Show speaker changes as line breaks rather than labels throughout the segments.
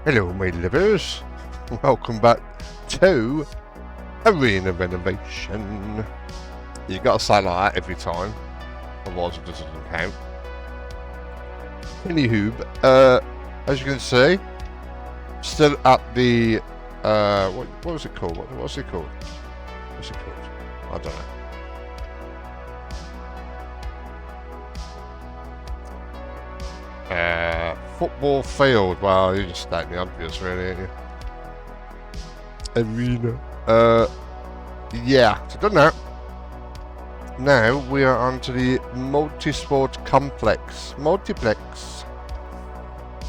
Hello my livers, welcome back to Arena Renovation. You gotta say like that every time, otherwise it doesn't count. Anywho, as you can see, still at the, what was it called? What's it called? What's it called? I don't know. Football field. Well, you're just stating the obvious, really, aren't you? Arena. Yeah, so done that. Now we are on to the multi-sport complex, multiplex.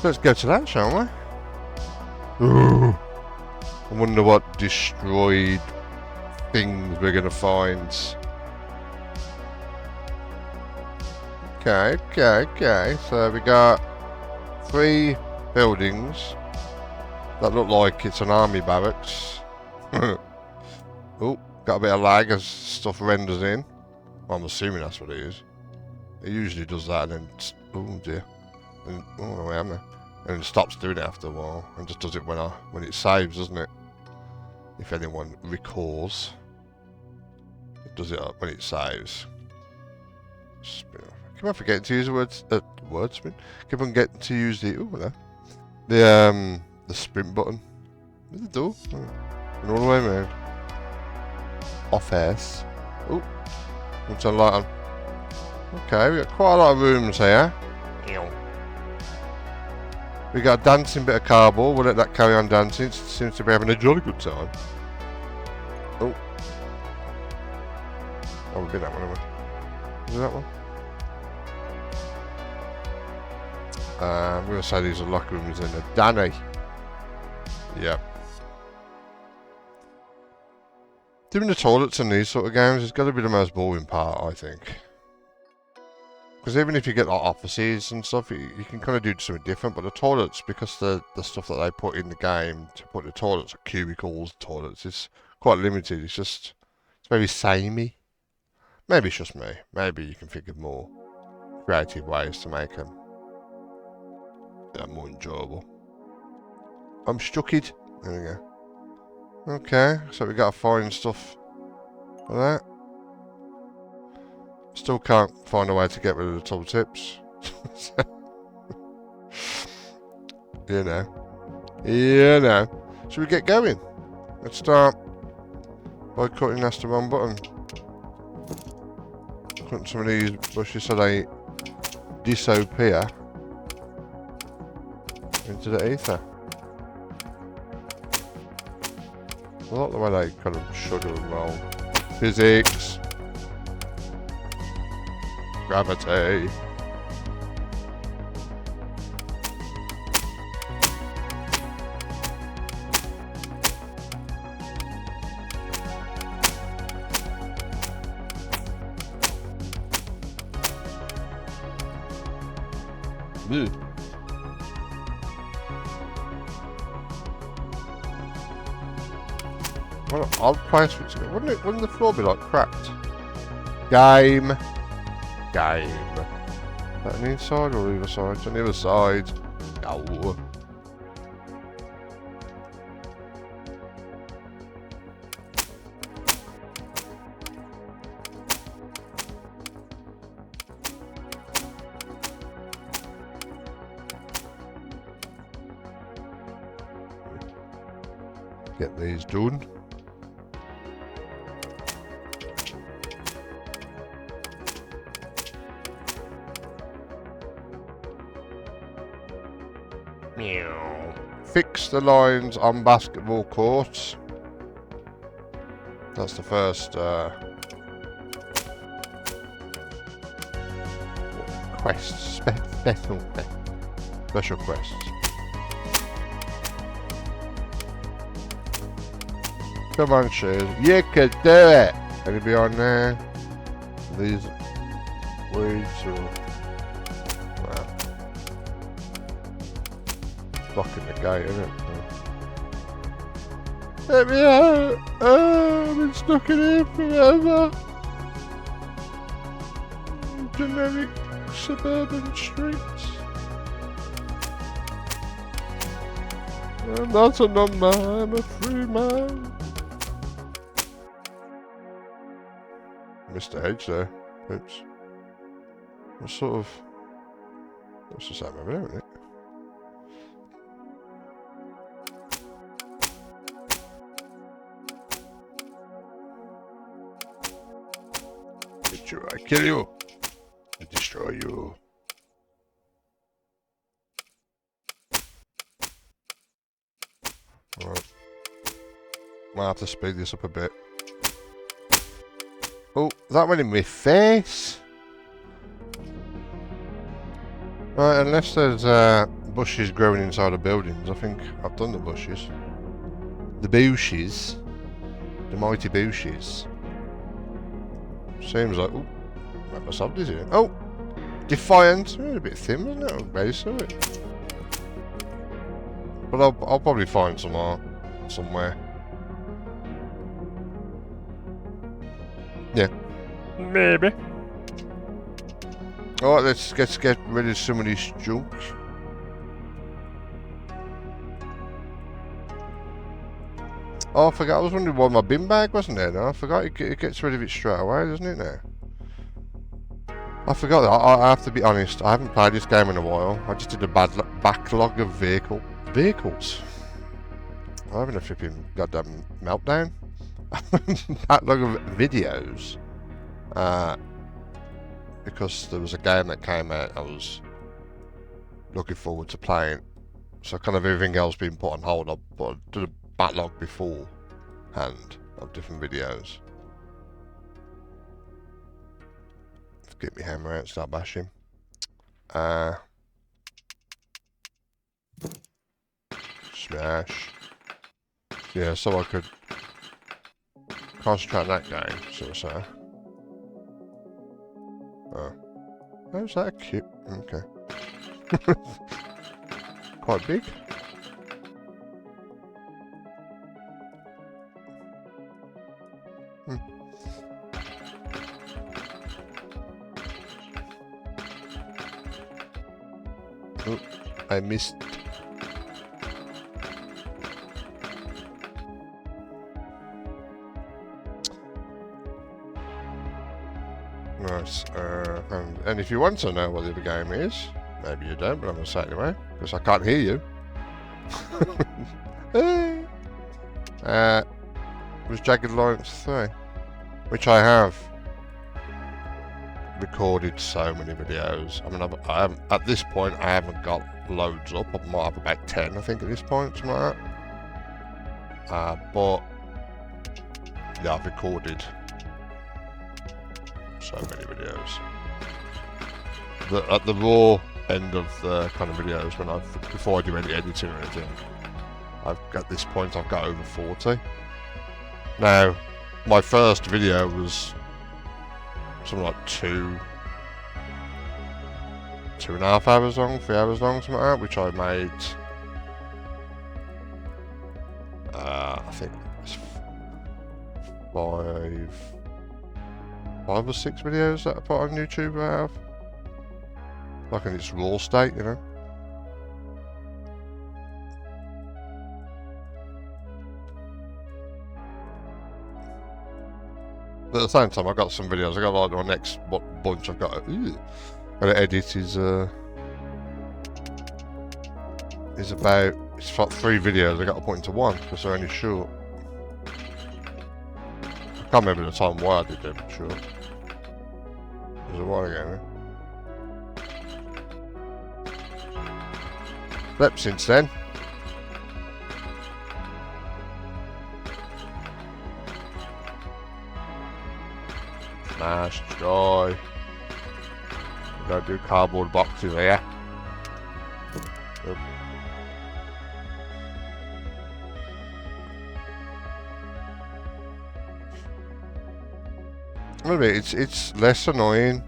Let's go to that, shall we? Ooh, I wonder what destroyed things we're gonna find. Okay. So we got 3 buildings that look like it's an army barracks. Oh, got a bit of lag as stuff renders in. Well, I'm assuming that's what it is. It usually does that and then, oh dear, and, oh I am there, and then stops doing it after a while and just does it when it saves, doesn't it? If anyone recalls, it does it when it saves. Keep on forgetting to use the wordsmith. Keep on getting to use the the sprint button. Where's the door? Oh. And all the way around. Off airs. Oh, what's on light on? Okay, we got quite a lot of rooms here. We got a dancing bit of cardboard. We'll let that carry on dancing. It seems to be having a jolly good time. Oh, we've been that one, haven't we? Is it that one? I'm going to say these are locker rooms in there. Danny. Yep. Doing the toilets in these sort of games has got to be the most boring part, I think. Because even if you get like offices and stuff, you can kind of do something different. But the toilets, because the stuff that they put in the game to put the toilets, cubicles, toilets, is quite limited. It's very samey. Maybe it's just me. Maybe you can think of more creative ways to make them more enjoyable. I'm stucked. There we go. Okay, so we gotta find stuff for that. Still can't find a way to get rid of the tooltips. You know. Should we get going? Let's start by cutting that's the wrong button. Cutting some of these bushes so they disappear into the ether. I like the way they kind of shudder and roll. Physics. Gravity. Ew. What an odd place for it to go. Wouldn't the floor be like cracked? Game. Is that on the inside or the other side? It's on the other side. Oh. Get these done. Fix the lines on basketball courts. That's the first quest. Special quest. Come on, Shoes. You could do it! Anybody on there? These weeds or... blocking the gate, isn't it? Let me out! Oh, I've been stuck in here forever! Generic suburban streets. I'm not a number, I'm a free man. Mr. H there. Oops. What sort of... That's the same over there, isn't it? I kill you. I destroy you. Right. Might have to speed this up a bit. Oh, that went in my face. Right, unless there's bushes growing inside the buildings, I think I've done the bushes. The bushes. The mighty bushes. Seems like... Oh, I must have this here. Oh! Defiant. A bit thin, isn't it? On base of it. But I'll probably find some art somewhere. Yeah. Maybe. Alright, let's get rid of some of these junk. Oh, I forgot. I was wondering why my bin bag wasn't there now. I forgot it gets rid of it straight away, doesn't it now? I forgot that. I have to be honest. I haven't played this game in a while. I just did a backlog of vehicles. I'm having a flipping goddamn meltdown. Backlog of videos. Because there was a game that came out I was looking forward to playing. So kind of everything else being put on hold. I did a backlog beforehand of different videos. Get my hammer out and start bashing. Smash. Yeah, so I could concentrate on that game, so to say. Oh. How's that cute? Okay. Quite big. Oh, I missed. Nice. And if you want to know what the other game is, maybe you don't, but I'm going to say it anyway, because I can't hear you. Hey. It was Jagged Alliance 3, which I have recorded so many videos. I mean, I haven't, at this point, I haven't got loads up. I might have about 10, I think, at this point, something like that. But yeah, I've recorded so many videos. At the raw end of the kind of videos, before I do any editing or anything, at this point I've got over 40. Now, my first video was something like 2.5 hours long, 3 hours long, something like that, which I made, I think it's 5 or 6 videos that I put on YouTube I have. Like in its raw state, you know. But at the same time, I've got some videos. I got like my next bunch I've got to edit is about, it's like 3 videos I got to put into one because they're only short. I can't remember the time why I did them, sure. It was a while ago, right? Slept since then. Smash, destroy. We gotta do cardboard boxes here. Yep. Maybe it's less annoying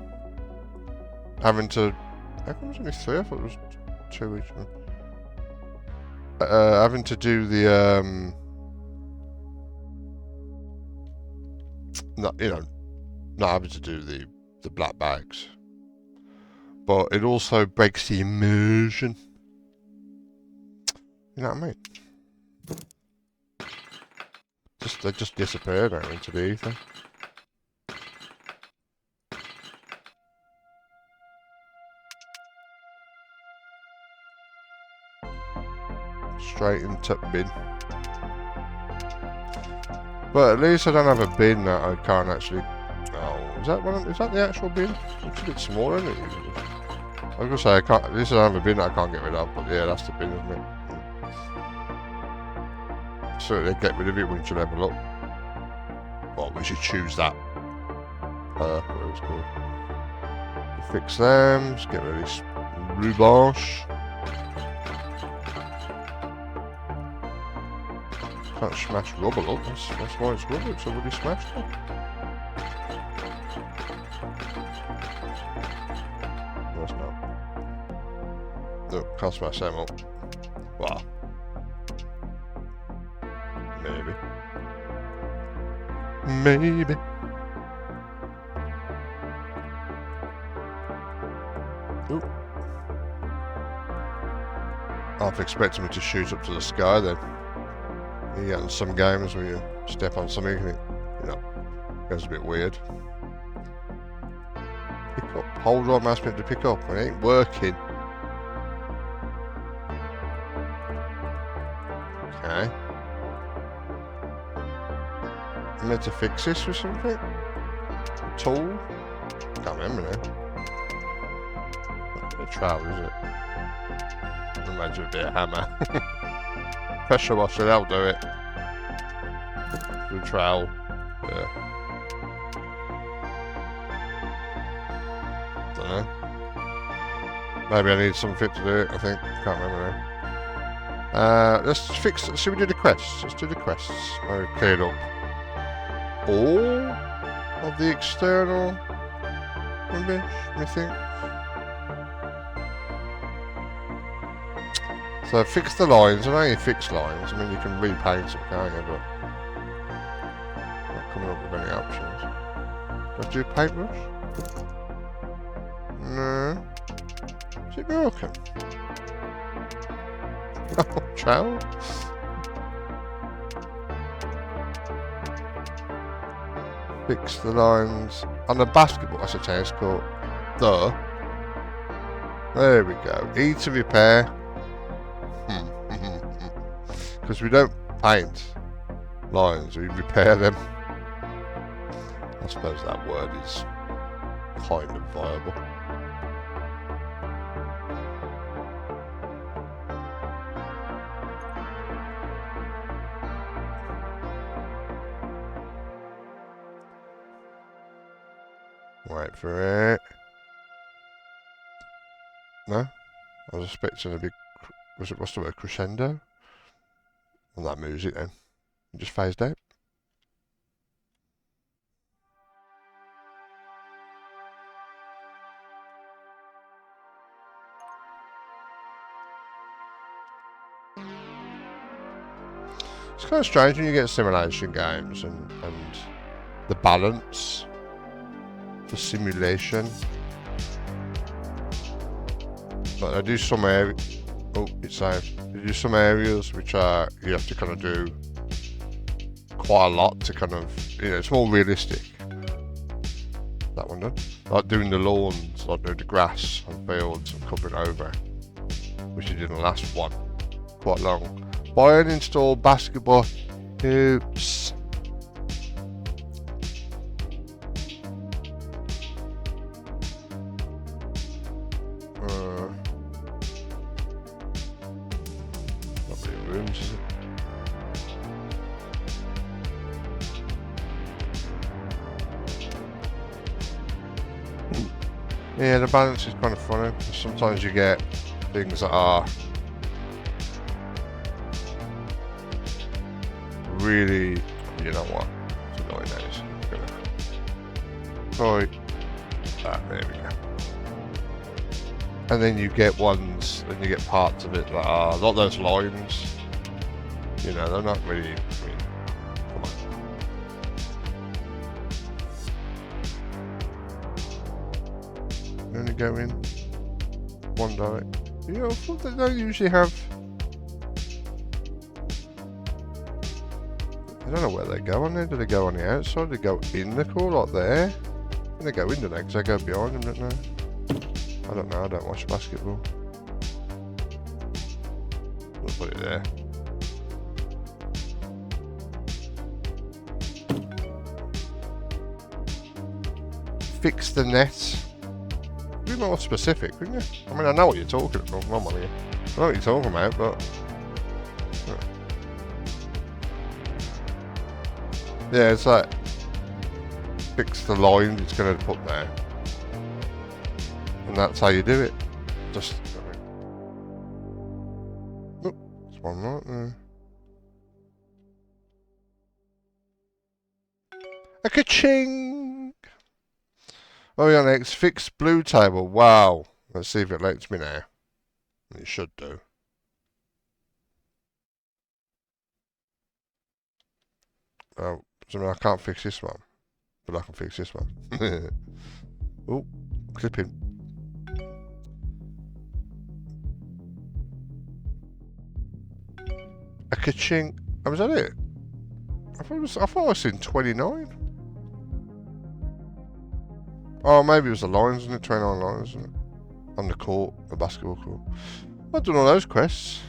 having to. How come it was only 3? I thought it was 2 each one. Having to do the not having to do the black bags, but it also breaks the immersion. You know what I mean? They just disappeared out into the ether. Straight into bin. But at least I don't have a bin that I can't actually. Oh, is that one? Is that the actual bin? It's a bit smaller, isn't it? Usually. I was gonna say I can't. At least I don't have a bin that I can't get rid of. But yeah, that's the bin, isn't it? So they get rid of it when you level up. Well, we should choose that. Whatever it's called. Fix them. Let's get rid of this rubbish. Can't smash rubble up. That's why it's rubble. It's already smashed up. No, it's not. No, can't smash them up. Wow. Maybe. Maybe. Ooh. Half expecting me to shoot up to the sky then. You get in some games where you step on something and it, you know, goes a bit weird. Pick up. Hold right mouse button to pick up. It ain't working. Okay. I'm meant to fix this or something? A tool? Can't remember now. Not a trowel, is it? Imagine a bit of hammer. Pressure washer, that'll do it. The trowel. Yeah. Don't know. Maybe I need something to do it, I think. Can't remember now. Let's fix it. Should we do the quests? Let's do the quests. I've cleared up all of the external rubbish, I think. So fix the lines. I know you fix lines. I mean, you can repaint them, can't you? But not coming up with any options. Let's do paintbrush. No. Is it broken? Oh, trowel. Fix the lines on the basketball. That's a tennis court. There we go. E to repair. Because we don't paint lines, we repair them. I suppose that word is kind of viable. Wait for it. No? I was expecting a big... what's the word? Crescendo? And that music then. It just phased out. It's kind of strange when you get simulation games and the balance for simulation. But I do some areas. Oh, it's saved. You do some areas which are you have to kind of do quite a lot to kind of, you know, it's more realistic. That one done. Like doing the lawns, like doing the grass and fields and covering over, which you did in the last one. Quite long. Buy and install basketball hoops. Yeah, the balance is kind of funny. Sometimes you get things that are really, you know what? It's annoying now. Right. There we go. And then you get ones, and you get parts of it that are not those lines. You know, they're not really. I mean, come on. Only go in one direction. You know, they don't usually have I don't know where they go on there. Do they go on the outside? Do they go in the core like there? They go in the neck because they go behind them, don't they? I don't know. I don't watch basketball. We'll put it there. Fix the net. Be more specific, wouldn't you? I mean, I know what you're talking about. I know what you're talking about, but yeah, it's like fix the lines it's going to put there, and that's how you do it. Just oh, there's one right there. A ka-ching! Oh yeah, next fix blue table. Wow, let's see if it lets me now. It should do. Oh, so I can't fix this one, but I can fix this one. Oh, clipping. A ka-ching. Oh, was that it? I thought I was in 29. Oh, maybe it was the lines, wasn't it? 29 lines, wasn't it? On the court, the basketball court. I've done all those quests.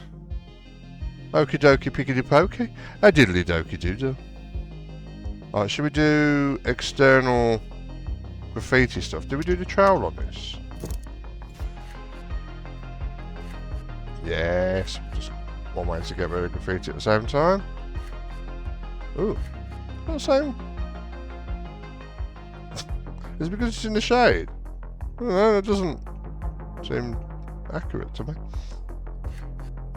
Okie dokie, pickety pokey. A diddly dokie doodle. Alright, should we do external graffiti stuff? Did we do the trail on this? Yes. Just one way to get rid of graffiti at the same time. Ooh. Not the same. Is it because it's in the shade? I don't know, it doesn't seem accurate to me.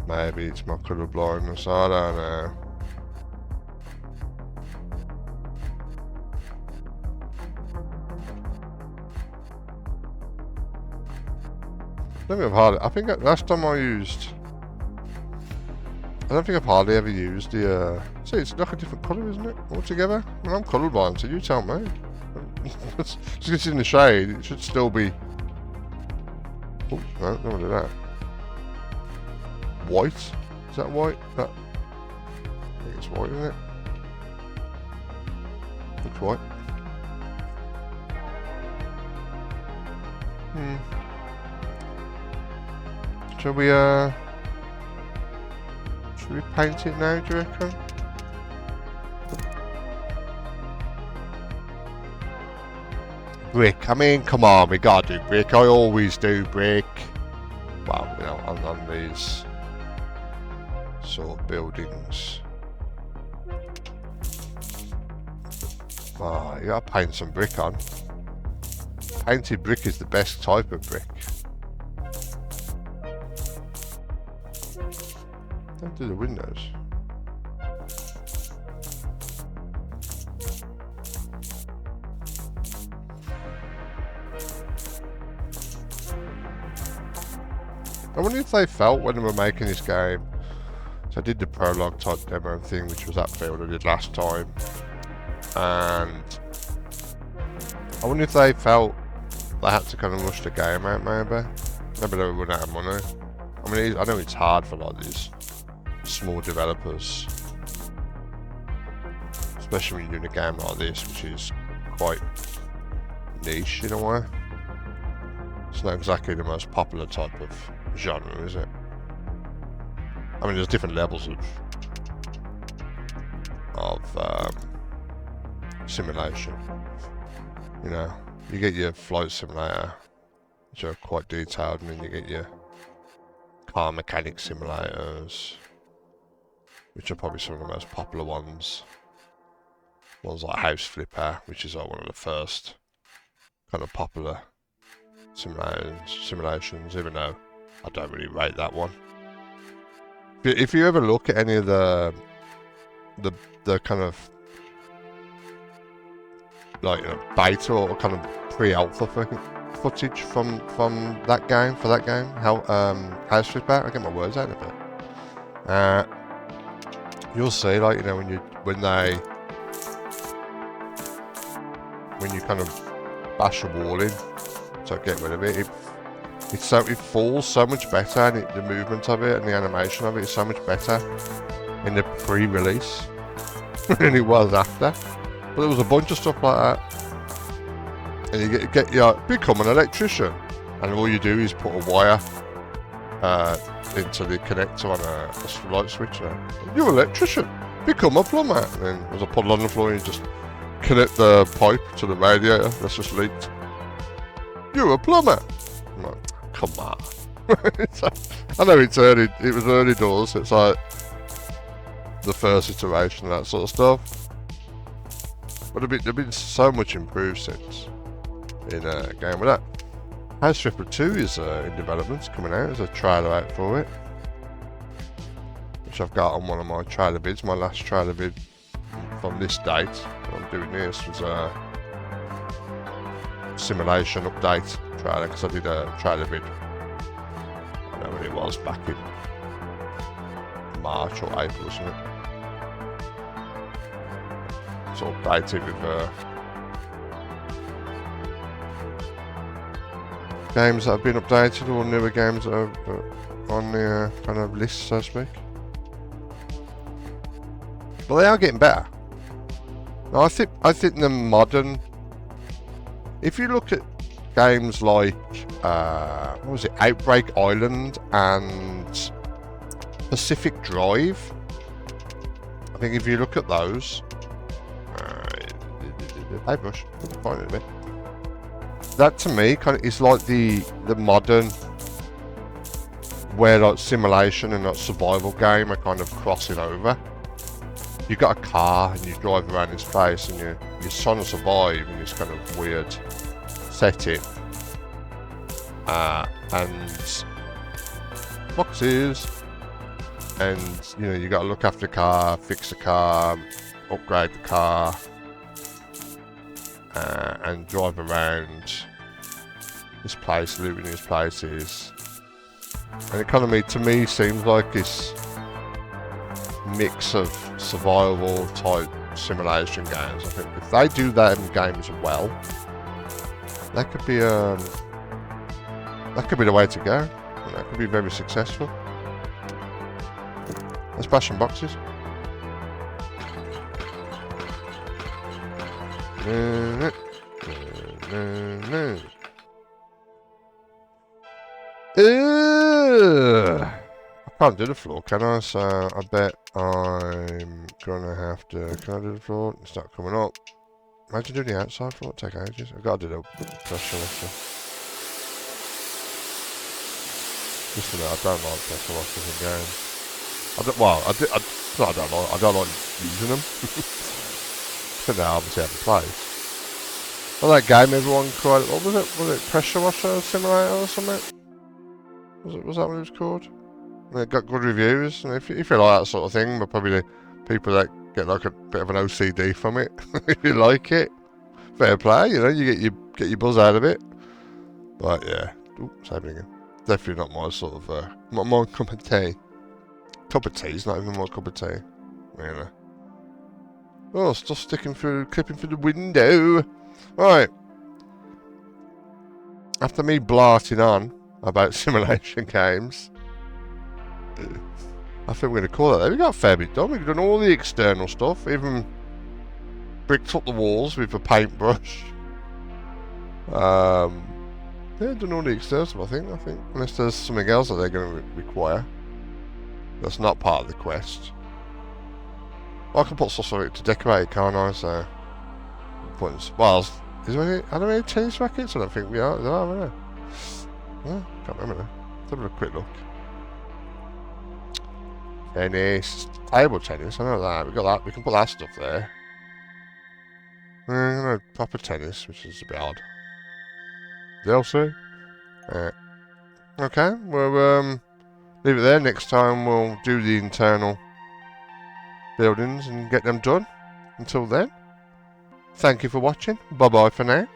Maybe it's my colour blindness, I don't know. I think last time I used... I don't think I've hardly ever used the... see, it's like a different colour, isn't it? Altogether? I mean, I'm colourblind, so you tell me. Just because it's in the shade, it should still be... oh, no, don't want to do that. White? Is that white? That... I think it's white, isn't it? Looks white. Shall we paint it now, do you reckon? Brick. I mean, come on, we gotta do brick. I always do brick. Well, you know, on these sort of buildings. Oh, you gotta paint some brick on. Painted brick is the best type of brick. Don't do the windows. I wonder if they felt when they were making this game. So I did the prologue type demo thing, which was that build I did last time. And I wonder if they felt they had to kind of rush the game out, maybe. Maybe they were running out of money. I mean, I know it's hard for like these small developers, especially when you're doing a game like this, which is quite niche in a way. It's not exactly the most popular type of genre, is it? I mean, there's different levels of simulation. You know, you get your flight simulator, which are quite detailed, and then you get your car mechanic simulators, which are probably some of the most popular ones. Ones like House Flipper, which is like one of the first kind of popular simulations, even though I don't really rate that one. If you ever look at any of the kind of like, you know, beta or kind of pre-alpha footage from that game, House Flipper, I get my words out a bit. You'll see, like, you know, when you kind of bash a wall in to get rid of it, it falls so much better, and the movement of it and the animation of it is so much better in the pre-release. than it was after. But there was a bunch of stuff like that. And you get your become an electrician, and all you do is put a wire into the connector on a light switch. You're an electrician. Become a plumber. And then there's a puddle on the floor, and you just connect the pipe to the radiator that's just leaked. You're a plumber. I'm like, come on. I know it's early. It was early doors. It's like the first iteration of that sort of stuff. But there've been so much improved since in a game with that. House Flipper 2 is in development. It's coming out. There's a trailer out for it, which I've got on one of my trailer vids. My last trailer vid from this date. I'm doing this was a simulation update trailer because I did a trailer vid. I don't know when it was, back in March or April or something. It's all updated with games that have been updated, or newer games that are on the kind of list, so to speak. But they are getting better. Now, I think the modern. If you look at games like what was it, Outbreak Island and Pacific Drive, I think if you look at those, paintbrush, find it a bit. That to me kind of is like the modern, where like simulation and like survival game are kind of crossing over. You got a car and you drive around this place and you're trying to survive in this kind of weird setting. And boxes, and you know, you got to look after the car, fix the car, upgrade the car, and drive around this place, looting these places. And it kind of to me seems like this mix of survival type simulation games. I think if they do them games well, that could be the way to go. And that could be very successful. Let's bash some boxes. I can't do the floor, can I? So I bet I'm gonna have to. Can I do the floor? It's not coming up. Imagine doing the outside floor. It'll take ages. I've got to do the pressure washer. Just for that, I don't like pressure washers in games. I don't like using them. But now obviously I have a place. Well, that game everyone cried. What was it? Was it Pressure Washer Simulator or something? Was that what it was called? And it got good reviews. And if you like that sort of thing, but probably the people that get like a bit of an OCD from it, if you like it, fair play. You know, you get your buzz out of it. But yeah, it's happening again. Definitely not my sort of my cup of tea. Cup of tea is not even my cup of tea. Really. Oh, stuff clipping through the window. Right. After me blarting on about simulation games, I think we're going to call it there. We got a fair bit done. We've done all the external stuff, even bricked up the walls with a paintbrush. Yeah, done all the external stuff, I think. Unless there's something else that they're going to require. That's not part of the quest. Well, I can put stuff on it to decorate it, can't I? So, well, is there any? Are there any tennis rackets? I don't think we are. There are, aren't there? Yeah, can't remember now. Let's have a quick look. Tennis, table tennis. I know that. We got that. We can put that stuff there. No, proper tennis, which is a bit odd. DLC. Okay, we'll leave it there. Next time we'll do the internal buildings and get them done. Until then, thank you for watching. Bye bye for now.